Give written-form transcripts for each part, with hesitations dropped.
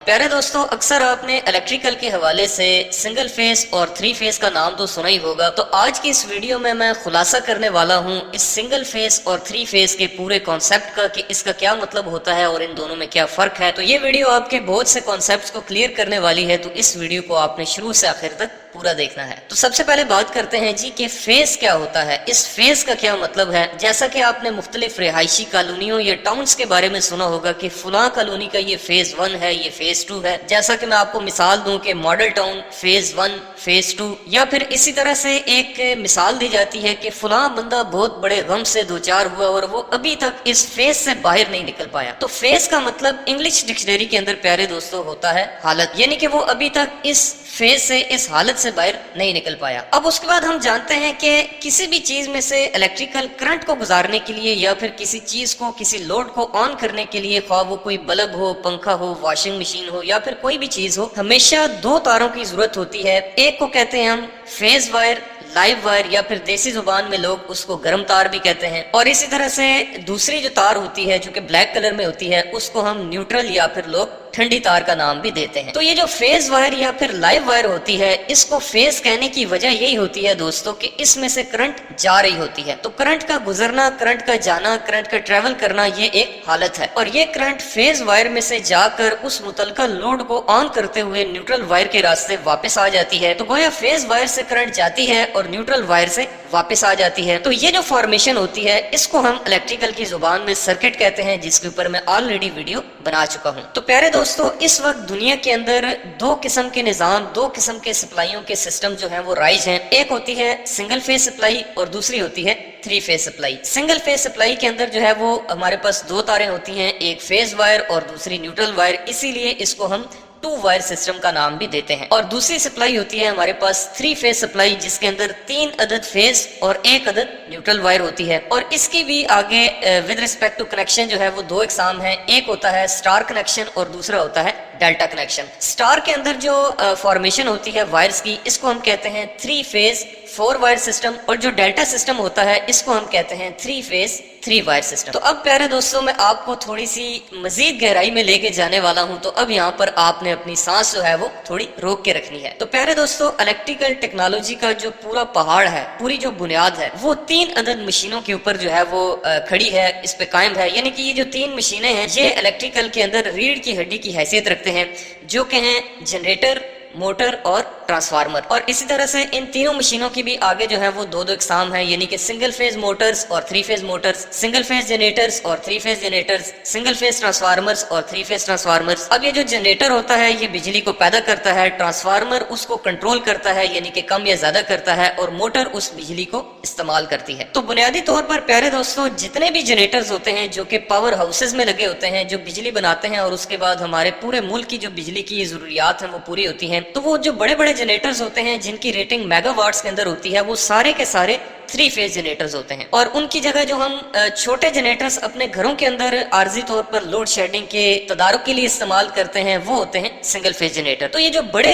प्यारे दोस्तों, अक्सर आपने इलेक्ट्रिकल के हवाले से सिंगल फेस और थ्री फेस का नाम तो सुना ही होगा। तो आज की इस वीडियो में मैं खुलासा करने वाला हूं इस सिंगल फेस और थ्री फेस के पूरे कॉन्सेप्ट का कि इसका क्या मतलब होता है और इन दोनों में क्या फर्क है। तो ये वीडियो आपके बहुत से कॉन्सेप्ट्स को क्लियर करने वाली है, तो इस वीडियो को आपने शुरू से आखिर तक पूरा देखना है। तो सबसे पहले बात करते हैं जी कि फेस क्या होता है, इस फेस का क्या मतलब है। जैसा कि आपने मुख्तलिफ रिहायशी कॉलोनियों या टाउन्स के बारे में सुना होगा कि फुला कॉलोनी का ये फेज 1 है, ये फेज 2 है। जैसा कि मैं आपको मिसाल दूं कि मॉडल टाउन फेज 1 फेज 2, या फिर इसी तरह से एक मिसाल दी जाती है कि फुला बंदा बहुत बड़े गम से दो चार हुआ और वो अभी तक इस फेज से बाहर नहीं निकल पाया। तो फेज का मतलब इंग्लिश डिक्शनरी के अंदर प्यारे दोस्तों होता है हालत, यानी कि वो अभी तक इस फेज से, इस हालत से बाहर नहीं निकल पाया। अब उसके बाद हम जानते हैं कि किसी भी चीज में से इलेक्ट्रिकल करंट को गुजारने के लिए या फिर किसी चीज को, किसी लोड को ऑन करने के लिए, ख्वाह वो कोई बल्ब हो, पंखा हो, वॉशिंग मशीन हो या फिर कोई भी चीज हो, हमेशा दो तारों की जरूरत होती है। एक को कहते हैं हम फेज वायर, लाइव वायर, या फिर देसी जुबान में लोग उसको गर्म तार भी कहते हैं। और इसी तरह से दूसरी जो तार होती है जो कि ब्लैक कलर में होती है, उसको हम न्यूट्रल या फिर लोग ठंडी तार का नाम भी देते हैं। तो ये जो फेज वायर या फिर लाइव वायर होती है, इसको फेज कहने की वजह यही होती है दोस्तों कि इसमें से करंट जा रही होती है। तो करंट का गुजरना, करंट का जाना, करंट का ट्रेवल करना, ये एक हालत है। और ये करंट फेज वायर में से जाकर उस मुतलका लोड को ऑन करते हुए न्यूट्रल वायर के रास्ते वापस आ जाती है। तो गोया फेज वायर से करंट जाती है और न्यूट्रल वायर से वापस आ जाती है। तो ये जो फॉर्मेशन होती है, इसको हम इलेक्ट्रिकल की जुबान में सर्किट कहते हैं, जिसके ऊपर मैं ऑलरेडी वीडियो बना चुका हूँ। तो प्यारे दोस्तों, इस वक्त दुनिया के अंदर दो किस्म के निजाम, दो किस्म के सप्लाइयों के सिस्टम जो हैं वो राइज हैं। एक होती है सिंगल फेज सप्लाई और दूसरी होती है three phase supply. Single phase supply के अंदर जो है वो हमारे पास दो तारें होती हैं, एक फेज वायर और दूसरी न्यूट्रल वायर, इसीलिए इसको हम टू वायर सिस्टम का नाम भी देते हैं। और दूसरी सप्लाई होती है हमारे पास थ्री फेज सप्लाई, जिसके अंदर 3 अदद फेज और 1 अदद न्यूट्रल वायर होती है। और इसकी भी आगे विद रिस्पेक्ट टू कनेक्शन जो है वो दो इकसाम है। एक होता है स्टार कनेक्शन और दूसरा होता है डेल्टा कनेक्शन। स्टार के अंदर जो फॉर्मेशन होती है वायर्स की, इसको हम कहते हैं 3 फेज 4 वायर सिस्टम, और जो डेल्टा सिस्टम होता है इसको हम कहते हैं 3 फेज 3 वायर सिस्टम। तो अब प्यारे दोस्तों, मैं आपको थोड़ी सी मजीद गहराई में लेके जाने वाला हूं। तो अब यहाँ पर आपने अपनी सांस जो है वो थोड़ी रोक के रखनी है। तो प्यारे दोस्तों, इलेक्ट्रिकल टेक्नोलॉजी का जो पूरा पहाड़ है, पूरी जो बुनियाद है, वो 3 अदद मशीनों के ऊपर जो है वो खड़ी है, इस पे कायम है। यानी कि ये जो 3 मशीनें हैं, ये इलेक्ट्रिकल के अंदर रीढ़ की हड्डी की हैसियत रखते हैं, जो कि हैं जनरेटर, मोटर और ट्रांसफार्मर। और इसी तरह से इन तीनों मशीनों की भी आगे जो है वो दो दो इकसाम है, यानी कि सिंगल फेज मोटर्स और 3 phase Motors, single phase generators और 3 phase generators, single phase transformers और 3 फेज ट्रांसफार्मर्स। अब ये जो जनरेटर होता है ये बिजली को पैदा करता है, ट्रांसफार्मर उसको कंट्रोल करता है, यानी कि कम या ज्यादा करता है, और मोटर उस बिजली को इस्तेमाल करती है। तो बुनियादी तौर पर प्यारे दोस्तों, जितने भी जनरेटर्स होते हैं जो कि पावर हाउसेज में लगे होते हैं, जो बिजली बनाते हैं और उसके बाद हमारे पूरे मुल्क की जो बिजली की जरूरियात है वो पूरी होती है, तो वो जो बड़े बड़े जनरेटर्स होते हैं जिनकी रेटिंग मेगावाट्स के अंदर होती है, वो सारे के सारे 3 फेज जनरेटर्स होते हैं। और उनकी जगह जो हम छोटे जनरेटर्स अपने घरों के अंदर आर्जी तौर पर लोड शेडिंग के तदारुक के लिए इस्तेमाल करते हैं, वो होते हैं सिंगल फेज जनरेटर। तो ये जो बड़े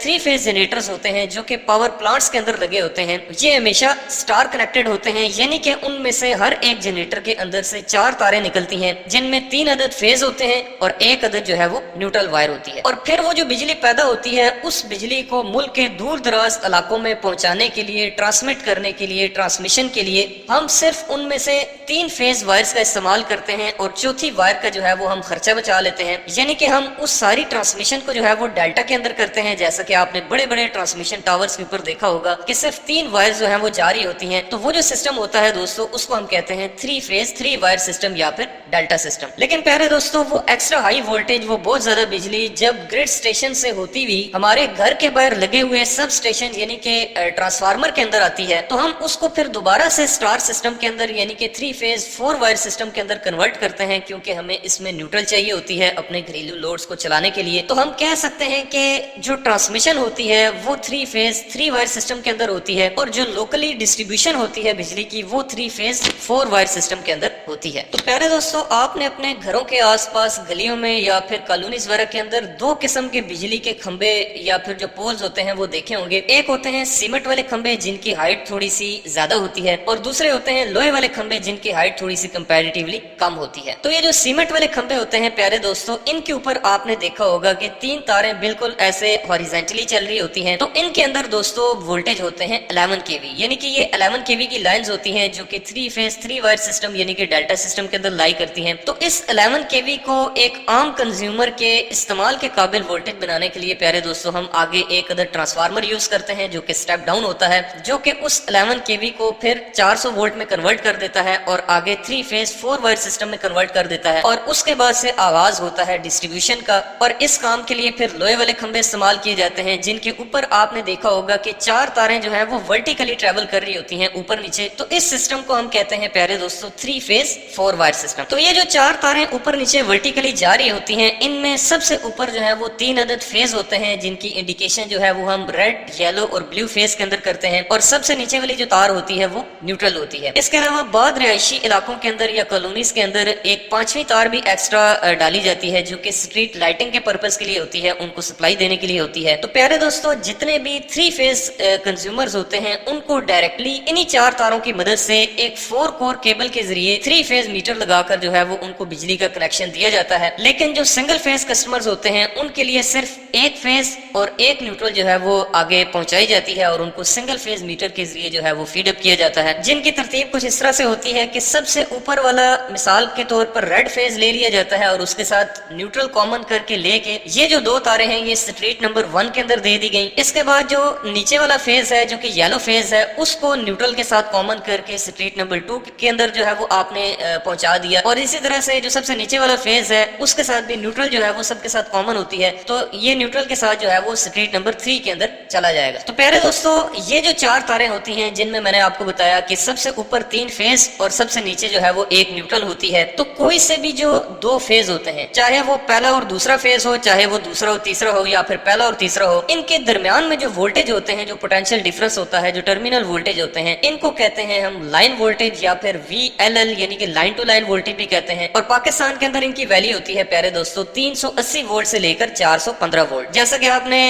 3 फेज जनरेटर्स होते हैं जो कि पावर प्लांट्स के अंदर लगे होते हैं, ये हमेशा स्टार कनेक्टेड होते हैं, यानी कि उनमें से हर एक जनरेटर के अंदर से 4 तारें निकलती हैं, जिनमें 3 अदद फेज होते हैं और 1 अदद जो है वो न्यूट्रल वायर होती है। और फिर वो जो बिजली पैदा होती है, उस बिजली को मुल्क के दूर दराज इलाकों में पहुंचाने के लिए, ट्रांसमिट करने के लिए, ट्रांसमिशन के लिए हम सिर्फ उनमें से 3 फेज वायर्स का इस्तेमाल करते हैं और चौथी वायर का जो है वो हम खर्चा बचा लेते हैं। यानी कि हम उस सारी ट्रांसमिशन को जो है वो डेल्टा के अंदर करते हैं, जैसा कि आपने बड़े बड़े ट्रांसमिशन टावर्स के ऊपर देखा होगा कि सिर्फ 3 वायर्स जो है वो जारी होती हैं। तो वो जो सिस्टम होता है दोस्तों, उसको हम कहते हैं 3 फेज 3 वायर सिस्टम या फिर डेल्टा सिस्टम। लेकिन प्यारे दोस्तों, वो एक्स्ट्रा हाई वोल्टेज, वो बहुत ज्यादा बिजली जब ग्रिड स्टेशन से होती हुई हमारे घर के बाहर लगे हुए सब स्टेशन यानी कि ट्रांसफार्मर के अंदर आती है, तो हम उसको फिर दोबारा से स्टार सिस्टम के अंदर यानी कि 3 फेज 4 वायर सिस्टम के अंदर कन्वर्ट करते हैं, क्योंकि हमें इसमें न्यूट्रल चाहिए होती है अपने घरेलू लोड्स को चलाने के लिए। तो हम कह सकते हैं कि जो ट्रांसमिशन होती है वो 3 फेज 3 वायर सिस्टम के अंदर होती है, और जो लोकली डिस्ट्रीब्यूशन होती है बिजली की, वो 3 फेज 4 वायर सिस्टम के अंदर ہوتی ہے۔ تو پیارے دوستوں، آپ نے اپنے گھروں کے آس پاس گلیوں میں یا پھر کالونیز وغیرہ کے اندر دو قسم کے بجلی کے کھمبے یا پھر جو پولز ہوتے ہیں وہ دیکھے ہوں گے۔ ایک ہوتے ہیں سیمنٹ والے کھمبے جن کی ہائٹ تھوڑی سی زیادہ ہوتی ہے، اور دوسرے ہوتے ہیں لوہے والے کھمبے جن کی ہائٹ تھوڑی سی کمپیریٹیولی کم ہوتی ہے۔ تو یہ جو سیمنٹ والے کھمبے ہوتے ہیں پیارے دوستوں، ان کے اوپر آپ نے دیکھا ہوگا کہ تین تاریں بالکل ایسے ہاریزونٹلی چل رہی ہوتی ہیں۔ تو ان کے اندر دوستوں وولٹیج ہوتے ہیں 11 kV، یعنی کہ یہ 11 kV کی لائنز ہوتی ہیں جو کہ 3 فیز 3 وائر سسٹم یعنی کہ ڈیلٹا سسٹم کے اندر لائی کرتی ہیں۔ تو اس 11 kV کو ایک عام کنزیومر کے استعمال کے قابل وولٹیج بنانے کے لیے پیارے دوستوں ہم آگے ایک ادھر ٹرانسفارمر یوز کرتے ہیں جو کہ سٹیپ ڈاؤن ہوتا ہے، جو کہ اس 11 kV کو پھر 400 وولٹ میں کنورٹ کر دیتا ہے اور آگے 3 فیز 4 وائر سسٹم میں کنورٹ کر دیتا ہے، اور اس کے بعد سے آغاز ہوتا ہے ڈسٹریبیوشن کا۔ اور اس کام کے لیے پھر لوہے والے کھمبے استعمال کیے جاتے ہیں جن کے اوپر آپ نے دیکھا ہوگا کہ 4 تاریں جو ہیں وہ ورٹیکلی ٹریول کر رہی ہوتی ہیں اوپر نیچے۔ تو اس سسٹم کو ہم کہتے ہیں پیارے دوستوں 3 فیز 4 وائر سسٹم۔ تو یہ جو 4 تاریں اوپر نیچے ورٹیکلی جا رہی ہوتی ہیں، ان میں سب سے اوپر جو ہے وہ 3 عدد فیز ہوتے ہیں جن کی انڈیکیشن جو ہے وہ ہم ریڈ، یلو اور بلیو فیز کے اندر کرتے ہیں، اور سب سے نیچے والی جو تار ہوتی ہے وہ نیوٹرل ہوتی ہے۔ اس کے علاوہ بعض رہائشی علاقوں کے اندر یا کالونیز کے اندر ایک 5ویں تار بھی ایکسٹرا ڈالی جاتی ہے جو کہ اسٹریٹ لائٹنگ کے پرپز کے لیے ہوتی ہے، ان کو سپلائی دینے کے لیے ہوتی ہے۔ تو پیارے دوستوں، جتنے بھی 3 فیز کنزیومرز ہوتے ہیں ان کو ڈائریکٹلی انہی 4 تاروں کی مدد سے ایک 4 کور کیبل کے ذریعے 3 فیز میٹر لگا کر جو ہے وہ ان کو بجلی کا کنیکشن دیا جاتا ہے۔ لیکن جو سنگل فیز کسٹمرز ہوتے ہیں ان کے لیے صرف ایک فیز اور ایک نیوٹرل جو ہے وہ آگے پہنچائی جاتی ہے اور ان کو سنگل فیز میٹر کے ذریعے جو ہے وہ فیڈ اپ کیا جاتا ہے، جن کی ترتیب کچھ اس طرح سے ہوتی ہے کہ سب سے اوپر والا مثال کے طور پر ریڈ فیز لے لیا جاتا ہے اور اس کے ساتھ نیوٹرل کامن کر کے لے کے یہ جو 2 تاریں ہیں یہ اسٹریٹ نمبر 1 کے اندر دے دی گئی۔ اس کے بعد جو نیچے والا فیز ہے جو کہ یلو فیز ہے اس کو نیوٹرل کے ساتھ کامن کر کے اسٹریٹ نمبر 2 کے اندر جو ہے وہ آپ نے پہنچا دیا، اور اسی طرح سے جو سب سے نیچے والا فیز ہے اس کے ساتھ بھی نیوٹرل جو ہے وہ سب کے ساتھ کامن ہوتی ہے، تو یہ نیوٹرل کے ساتھ جو ہے وہ اسٹریٹ نمبر 3 کے اندر چلا جائے گا۔ تو پیارے دوستوں، یہ جو 4 تاریں ہوتی ہیں جن میں نے آپ کو بتایا کہ سب سے اوپر 3 فیز اور سب سے نیچے جو ہے وہ ایک نیوٹرل ہوتی ہے، تو کوئی سے بھی جو 2 فیز ہوتے ہیں، چاہے وہ پہلا اور دوسرا فیز ہو، چاہے وہ دوسرا اور تیسرا ہو، یا پھر پہلا اور تیسرا ہو، ان کے درمیان میں جو وولٹیج ہوتے ہیں، جو پوٹینشیل ڈفرنس ہوتا ہے، جو ٹرمینل وولٹیج ہوتے ہیں، ان کو کہتے ہیں ہم لائن وولٹیج یا پھر VLL یعنی کہ لائن ٹو لائن وولٹیج بھی کہتے ہیں۔ اور پاکستان کے اندر ان کی ویلیو ہوتی ہے پیارے دوستوں 380 وولٹ سے لے کر 415 وولٹ۔ جیسا کہ آپ نے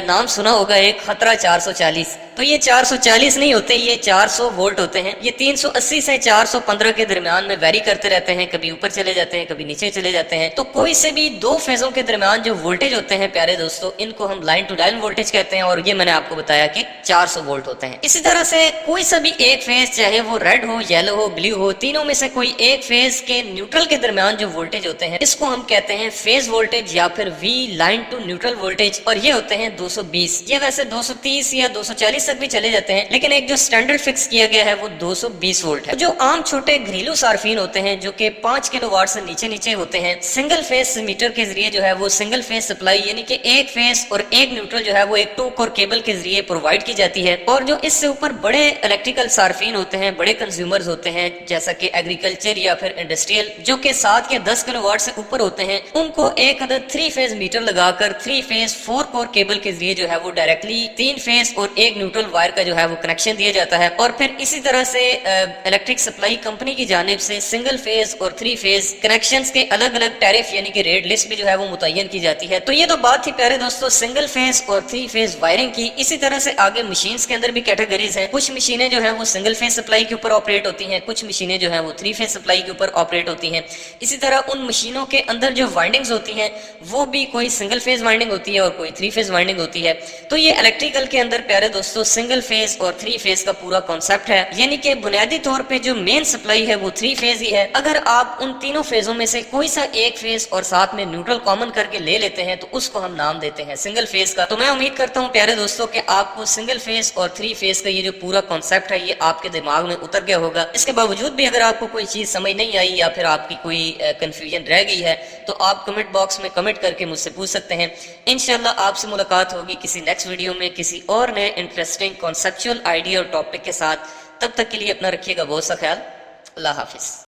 نام سنا ہوگا ایک خطرہ 440، تو یہ 440 نہیں ہوتے، یہ 400 وولٹ ہوتے ہیں۔ یہ 380 سے 415 کے درمیان میں ویری کرتے رہتے ہیں، کبھی اوپر چلے جاتے ہیں، کبھی نیچے چلے جاتے ہیں۔ تو کوئی سے بھی 2 فیزوں کے درمیان جو وولٹیج ہوتے ہیں پیارے دوستوں، ان کو ہم لائن ٹو لائن وولٹیج کہتے ہیں، اور یہ میں نے آپ کو بتایا کہ 400 وولٹ ہوتے ہیں۔ اسی طرح سے کوئی سا بھی ایک فیز، چاہے وہ ریڈ ہو، یلو ہو، بلیو ہو، تینوں میں سے کوئی ایک فیز کے نیوٹرل کے درمیان جو وولٹیج ہوتے ہیں اس کو ہم کہتے ہیں فیز وولٹیج یا پھر V line to neutral voltage, اور یہ ہوتے ہیں 220۔ یہ ویسے 230 یا 240 تک بھی چلے جاتے ہیں، لیکن ایک جو سٹینڈرڈ فکس کیا گیا ہے وہ 220 وولٹ ہے۔ جو عام چھوٹے گھریلو صارفین ہوتے ہیں جو کہ 5 کلو واٹ سے نیچے ہوتے ہیں، سنگل فیز میٹر کے ذریعے جو ہے وہ سنگل فیز سپلائی یعنی کہ ایک فیز اور ایک نیوٹرل جو ہے وہ ایک 2 کور کیبل کے ذریعے پرووائڈ کی جاتی ہے۔ اور جو اس سے اوپر بڑے الیکٹریکل صارفین ہوتے ہیں، بڑے کنزیومرز ہوتے ہیں، جیسا کہ ایگریکلچر یا پھر انڈسٹریل، جو کہ 7 یا 10 کلو واٹ سے اوپر ہوتے ہیں، ان کو ایک عدد 3 فیز میٹر لگا کر 3 فیز 4 کور کیبل کے ذریعے جو ہے وہ ڈائریکٹلی 3 فیز اور ایک نیوٹرل وائر کا جو ہے وہ کنیکشن دیا جاتا ہے۔ اور پھر اسی طرح سے الیکٹرک سپلائی کمپنی کی جانب سے سنگل فیز اور 3 فیز کنیکشنز کے الگ الگ ٹیرف یعنی کہ ریٹ لسٹ بھی جو ہے وہ متعین کی جاتی ہے۔ تو یہ تو بات تھی پیارے دوستوں سنگل فیز اور 3 فیز وائرنگ کی۔ اسی طرح سے آگے مشینز کے اندر بھی کیٹیگریز ہیں، کچھ مشینیں جو ہیں وہ سنگل فیز سپلائی کے اوپر آپریٹ ہوتی ہیں، کچھ مشینیں جو ہیں وہ 3 فیز سپلائی کے اوپر آپریٹ ہوتی ہیں۔ اسی طرح ان مشینوں کے اندر جو وائنڈنگز ہوتی ہیں وہ بھی کوئی سنگل فیز وائنڈنگ ہوتی ہے اور کوئی 3 فیز وائنڈنگ ہوتی ہے۔ تو یہ الیکٹریکل کے اندر پیارے دوستوں سنگل فیز اور 3 فیز کا پورا کانسیپٹ ہے، یعنی کہ بنیادی طور پہ جو مین سپلائی ہے وہ 3 فیز ہی ہے۔ اگر آپ ان تینوں فیزوں میں سے کوئی سا ایک فیز اور ساتھ میں نیوٹرل کامن کر کے لے لیتے ہیں تو اس کو ہم نام دیتے ہیں سنگل فیز کا۔ تو میں امید کرتا ہوں پیارے دوستوں کہ آپ کو سنگل فیز اور 3 فیز کا یہ جو پورا کانسیپٹ ہے یہ آپ کے دماغ میں اتر گیا ہوگا۔ اس کے باوجود بھی اگر آپ کو کوئی چیز سمجھ نہیں آئی یا پھر آپ کی کوئی کنفیوژن رہ گئی ہے تو آپ کمنٹ باکس میں کمنٹ کر کے مجھ سے پوچھ سکتے ہیں۔ انشاءاللہ آپ سے ملاقات ہوگی کسی نیکسٹ ویڈیو میں کسی اور نئے انٹرسٹنگ کانسیپچول آئیڈیا اور ٹاپک کے ساتھ۔ تب تک کے لیے اپنا رکھیے گا بہت سا خیال۔ اللہ حافظ۔